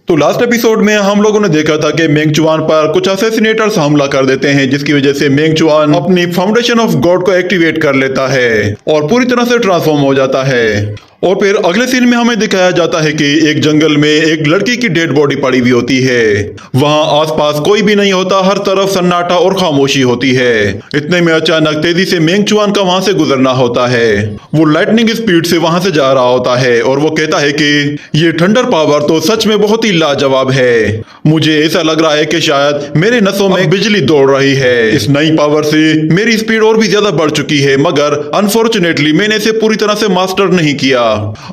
तो last episode में हम लोगों ने देखा था कि मेंग चुआन पर कुछ असैसिनेटर्स हमला कर देते हैं, जिसकी वजह से मेंग चुआन अपनी फाउंडेशन ऑफ गॉड को एक्टिवेट कर लेता है और पूरी तरह से ट्रांसफॉर्म हो जाता है। और फिर अगले सीन में हमें दिखाया जाता है कि एक जंगल में एक लड़की की डेड बॉडी पड़ी हुई होती है। वहां आसपास कोई भी नहीं होता, हर तरफ सन्नाटा और खामोशी होती है। इतने में अचानक तेजी से मेंग चुआन का वहां से गुजरना होता है। वो लाइटनिंग स्पीड से वहां से जा रहा होता है और वो कहता है कि ये थंडर पावर तो सच में बहुत ही लाजवाब है। मुझे ऐसा लग रहा है कि शायद मेरे नसों में बिजली दौड़ रही है। इस नई पावर से मेरी स्पीड और भी ज्यादा बढ़ चुकी है, मगर अनफॉर्चुनेटली मैंने इसे पूरी तरह से मास्टर नहीं किया।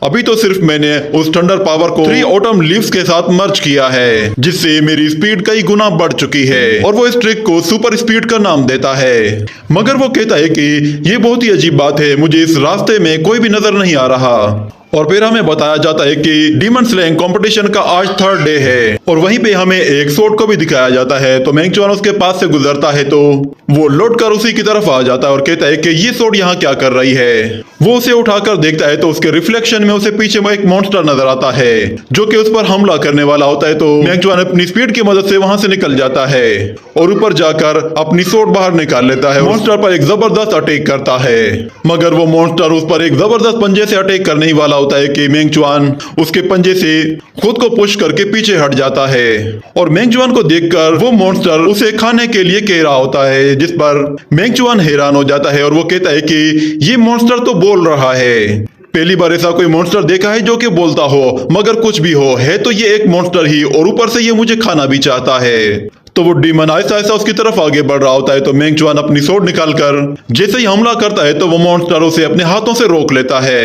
अभी तो सिर्फ मैंने उस थंडर पावर को 3 ऑटम लीव्स के साथ मर्ज किया है, जिससे मेरी स्पीड कई गुना बढ़ चुकी है। और वो इस ट्रिक को सुपर स्पीड का नाम देता है। मगर वो कहता है कि ये बहुत ही अजीब बात है, मुझे इस रास्ते में कोई भी नजर नहीं आ रहा। और फिर हमें बताया जाता है कि डीमन स्लेइंग कंपटीशन का आज 3rd डे है और वहीं पे हमें एक सोर्ड को भी दिखाया जाता है। तो मेंग चुआन उसके पास से गुजरता है तो वो लौट कर उसी की तरफ आ जाता है और कहता है कि ये सोर्ड यहाँ क्या कर रही है। वो उसे उठाकर देखता है तो उसके रिफ्लेक्शन में उसे पीछे में एक मॉन्स्टर नजर आता है जो कि उस पर हमला करने वाला होता है। तो मेंग चुआन अपनी स्पीड की मदद से वहां से निकल जाता है और ऊपर जाकर अपनी सोर्ड बाहर निकाल लेता है। मॉन्स्टर पर एक जबरदस्त अटैक करता है, मगर वो मॉन्स्टर उस पर एक जबरदस्त पंजे से अटैक करने ही वाला होता है कि मेंग चुआन उसके पंजे से खुद को पुश करके पीछे हट जाता है। और मेंग चुआन को देखकर वो मॉन्स्टर उसे खाने के लिए कह रहा होता है, जिस पर मेंग चुआन हैरान हो जाता है और वो कहता है कि ये मॉन्स्टर तो बोल रहा है। पहली बार ऐसा कोई मॉन्स्टर देखा है जो कि बोलता हो, मगर कुछ भी हो, है तो ये एक मॉन्स्टर ही और ऊपर से ये मुझे खाना भी चाहता है। तो वो डीमन ऐसा ऐसा उसकी तरफ आगे बढ़ रहा होता है। तो मेंग चुआन अपनी सोर्ड निकालकर जैसे ही हमला करता है तो वो मॉन्स्टर उसे अपने हाथों से रोक लेता है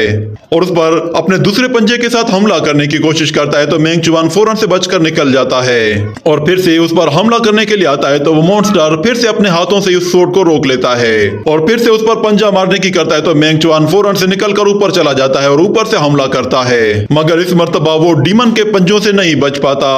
और उस पर अपने दूसरे पंजे के साथ हमला करने की कोशिश करता है। तो मेंग चुआन फौरन से बचकर निकल जाता है और फिर से उस पर हमला करने के लिए आता है। तो वो मॉन्स्टर फिर से अपने हाथों से उस सोर्ड को रोक लेता है और फिर से उस पर पंजा मारने की करता है। तो मेंग चुआन फौरन से निकलकर ऊपर चला जाता है और ऊपर से हमला करता है, मगर इस मर्तबा वो डीमन के पंजों से नहीं बच पाता।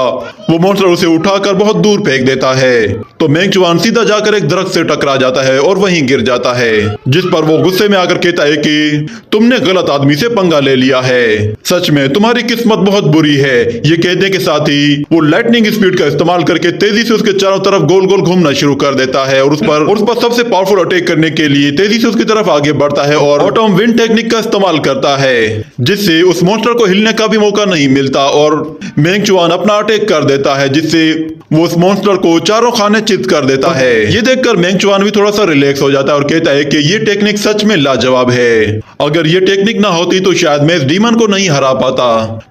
वो मॉन्स्टर उसे उठाकर बहुत दूर फेंक देता है। तो मेंग चुआन सीधा जाकर एक दरख्त से टकरा जाता है और वहीं गिर जाता है, जिस पर वो गुस्से में आकर कहता है कि तुमने गलत आदमी से पंगा ले लिया है, सच में तुम्हारी किस्मत बहुत बुरी है। ये कहने के साथ ही वो लाइटनिंग स्पीड का इस्तेमाल करके तेजी से उसके चारों तरफ गोल गोल घूमना शुरू कर देता है और उस पर सबसे पावरफुल अटैक करने के लिए तेजी से उसकी तरफ आगे बढ़ता है और ऑटम विंड टेक्निक का इस्तेमाल करता है, जिससे उस मॉन्स्टर को हिलने का भी मौका नहीं मिलता और मेंग चुआन अपना अटैक कर देता है, जिससे वो उस मॉन्स्टर को चारों खाने चित कर देता है। ये देखकर मेंग चुआन भी थोड़ा सा रिलैक्स हो जाता है और कहता है कि ये टेक्निक सच में लाजवाब है। अगर ये टेक्निक ना होती तो शायद मैं इस डीमन को नहीं हरा पाता।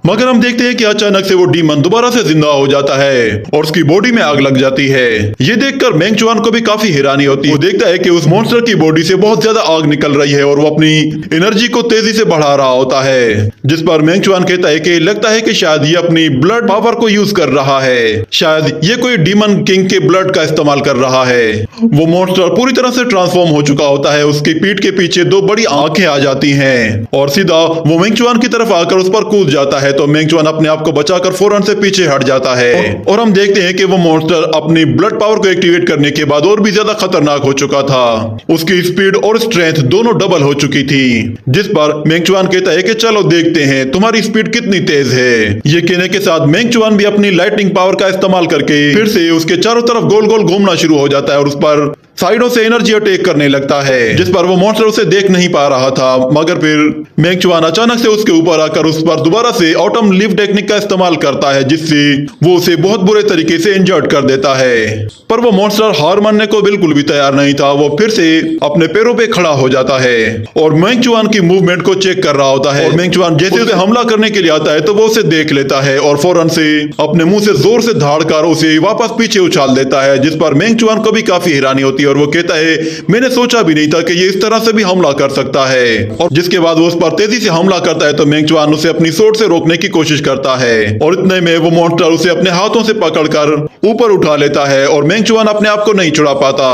मगर हम देखते हैं कि अचानक से वो डीमन दोबारा से जिंदा हो जाता है और उसकी बॉडी में आग लग जाती है। ये देखकर मेंग चुआन को भी काफी हैरानी होती है। वो देखता है कि उस मॉन्स्टर की बॉडी से बहुत ज्यादा आग निकल रही है और वो अपनी एनर्जी को तेजी से बढ़ा रहा होता है, जिस पर मेंग चुआन कहता है कि लगता है कि शायद ये अपनी ब्लड पावर को यूज कर रहा है, शायद ये कोई डीमन किंग के ब्लड का इस्तेमाल कर रहा है। वो मॉन्स्टर पूरी तरह से ट्रांसफॉर्म हो चुका होता है, उसकी पीठ के पीछे 2 बड़ी आंखें आ जाती हैं और सीधा वो मेंग चुआन की तरफ आकर उस पर कूद जाता है। तो मेंग चुआन अपने आप को बचाकर फौरन से पीछे हट जाता है और हम देखते हैं कि वो मॉन्स्टर अपनी ब्लड पावर को एक्टिवेट करने के बाद और भी ज्यादा खतरनाक हो चुका था। उसकी स्पीड और स्ट्रेंथ दोनों डबल हो चुकी थी, जिस पर मेंग चुआन कहता है कि चलो देखते हैं तुम्हारी स्पीड कितनी तेज है। ये कहने के साथ मेंग चुआन भी अपनी लाइटनिंग पावर का इस्तेमाल करके फिर से उसके चारों तरफ गोल गोल घूमना शुरू हो जाता है और उस पर साइडों से एनर्जी अटैक करने लगता है, जिस पर वो मॉन्स्टर उसे देख नहीं पा रहा था। मगर फिर मेंग चुआन अचानक से उसके ऊपर आकर उस पर दोबारा से ऑटम लीफ टेक्निक का इस्तेमाल करता है, जिससे वो उसे बहुत बुरे तरीके से इंजर्ड कर देता है। पर वो मॉन्स्टर हार मानने को बिल्कुल भी तैयार नहीं था। वो फिर से अपने पैरों पे खड़ा हो जाता है और मेंग चुआन की मूवमेंट को चेक कर रहा होता है। और मेंग चुआन जैसे उसे हमला करने के लिए आता है तो वो उसे देख लेता है और फौरन से अपने मुंह से जोर से धाड़ कर उसे वापस पीछे उछाल देता है, जिस पर मेंग चुआन को भी काफी हैरानी होती है और वो कहता है मैंने सोचा भी नहीं था कि ये इस तरह से भी हमला कर सकता है। और जिसके बाद वो उस पर तेजी से हमला करता है तो मेंग चुआन उसे अपनी सोर्ड से रोकने की कोशिश करता है और इतने में वो मॉन्स्टर उसे अपने हाथों से पकड़कर ऊपर उठा लेता है और मेंग चुआन अपने आप को नहीं छुड़ा पाता,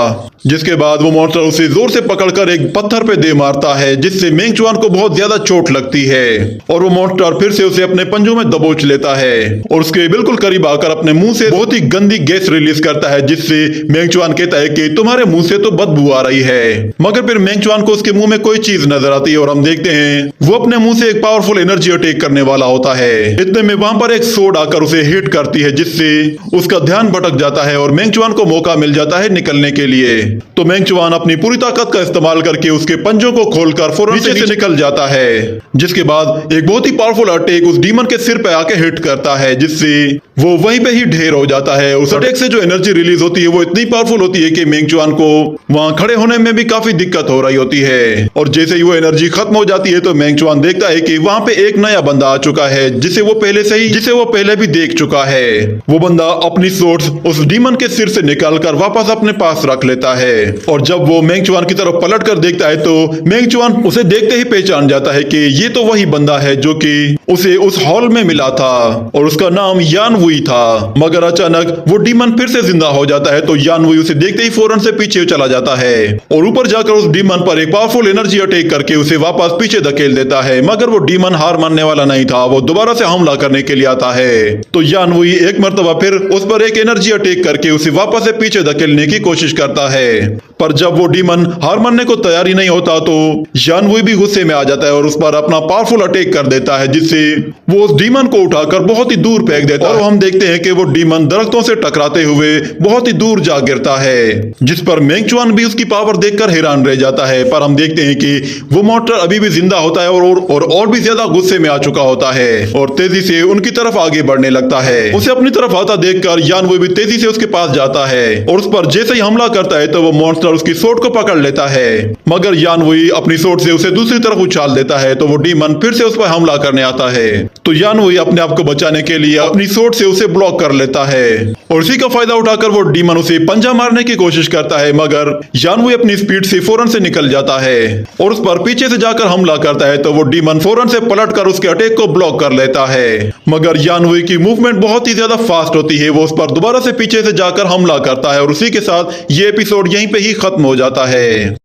जिसके बाद वो मॉन्स्टर उसे जोर से पकड़कर एक पत्थर पे दे मारता है, जिससे मेंग चुआन को बहुत ज्यादा चोट लगती है और वो मॉन्स्टर फिर से उसे अपने पंजों में दबोच लेता है और उसके बिल्कुल करीब आकर अपने मुंह से बहुत ही गंदी गैस रिलीज करता है, जिससे मेंग चुआन कहता है कि तुम्हारे तुम्हारे मुंह से तो बदबू आ रही है। मगर फिर मेंग चुआन को उसके मुंह में कोई चीज नजर आती है और हम देखते हैं वो अपने मुंह से एक पावरफुल एनर्जी अटैक करने वाला होता है। इतने में वहां पर एक सोड आकर उसे हिट करती है, जिससे उसका ध्यान भटक जाता है और मेंग चुआन को मौका मिल जाता है निकलने के लिए। तो मेंग चुआन अपनी पूरी ताकत का इस्तेमाल करके उसके पंजों को खोलकर फौरन से निकल जाता है, जिसके बाद एक बहुत ही पावरफुल अटैक उस डीमन के सिर पे आके हिट करता है, जिससे वो वहीं पे ही ढेर हो जाता है। उस अटैक से जो एनर्जी रिलीज होती है वो इतनी पावरफुल होती है कि मेंग चुआन को वहां खड़े होने में भी काफी दिक्कत हो रही होती है। और जैसे ही वो एनर्जी खत्म हो जाती है तो मेंग चुआन देखता है कि वहां पे एक नया बंदा आ चुका है, जिसे वो पहले भी देख चुका है। वो बंदा अपनी सोर्स उस डीमन के सिर से निकालकर वापस अपने पास रख लेता है। और जब वो मेंग चुआन की तरफ पलट कर देखता है तो मेंग चुआन उसे देखते ही पहचान जाता है कि ये तो वही बंदा है जो कि उसे उस हॉल में मिला था और उसका नाम यान वुई था। मगर अचानक वो डीमन फिर से जिंदा हो जाता है तो यान वुई उसे देखते ही फौरन से पीछे चला जाता है और ऊपर जाकर उस डीमन पर एक पावरफुल एनर्जी अटैक करके उसे वापस पीछे धकेल देता है। मगर वो डीमन हार मानने वाला नहीं था, वो दोबारा से हमला करने के लिए आता है। तो यान वुई एक मर्तबा फिर उस पर एक एनर्जी अटैक करके उसे वापस से पीछे धकेलने की कोशिश करता है। पर जब वो डीमन हार मानने को तैयार ही नहीं होता तो यान वुई भी गुस्से में आ जाता है और उस पर अपना पावरफुल अटैक कर देता है, जिससे वो उस डीमन को उठाकर बहुत ही दूर फेंक देता है। और हम देखते हैं कि वो डीमन दरख्तों से टकराते हुए बहुत ही दूर जा गिरता है, जिस पर मेंग चुआन भी उसकी पावर देखकर हैरान रह जाता है। पर हम देखते हैं कि वो मॉन्स्टर अभी भी जिंदा होता है और भी ज्यादा गुस्से में आ चुका होता है और तेजी से उनकी तरफ आगे बढ़ने लगता है। उसे अपनी तरफ आता देखकर यान वुई भी तेजी से उसके पास जाता है और उस पर जैसे ही हमला करता है तो वो मॉन्स्टर उसकी सोट को पकड़ लेता है। मगर यान वुई अपनी सोट से उसे दूसरी तरफ उछाल देता है तो वो डीमन फिर से उस पर हमला करने आता है। तो यान वुई अपने आप को बचाने के लिए अपनी सोट से उसे ब्लॉक कर लेता है और इसी का फायदा उठाकर वो डीमन उसे पंजा मारने की कोशिश करता है। मगर यान वुई अपनी स्पीड से फौरन से निकल जाता है और उस पर पीछे से जाकर हमला करता है तो वो डीमन फौरन से पलटकर उसके अटैक को ब्लॉक कर लेता है। मगर यान वुई की मूवमेंट बहुत ही ज्यादा फास्ट होती है, वो उस पर दोबारा से पीछे से जाकर हमला करता है और उसी के साथ ये एपिसोड यहीं पे ही खत्म हो जाता है।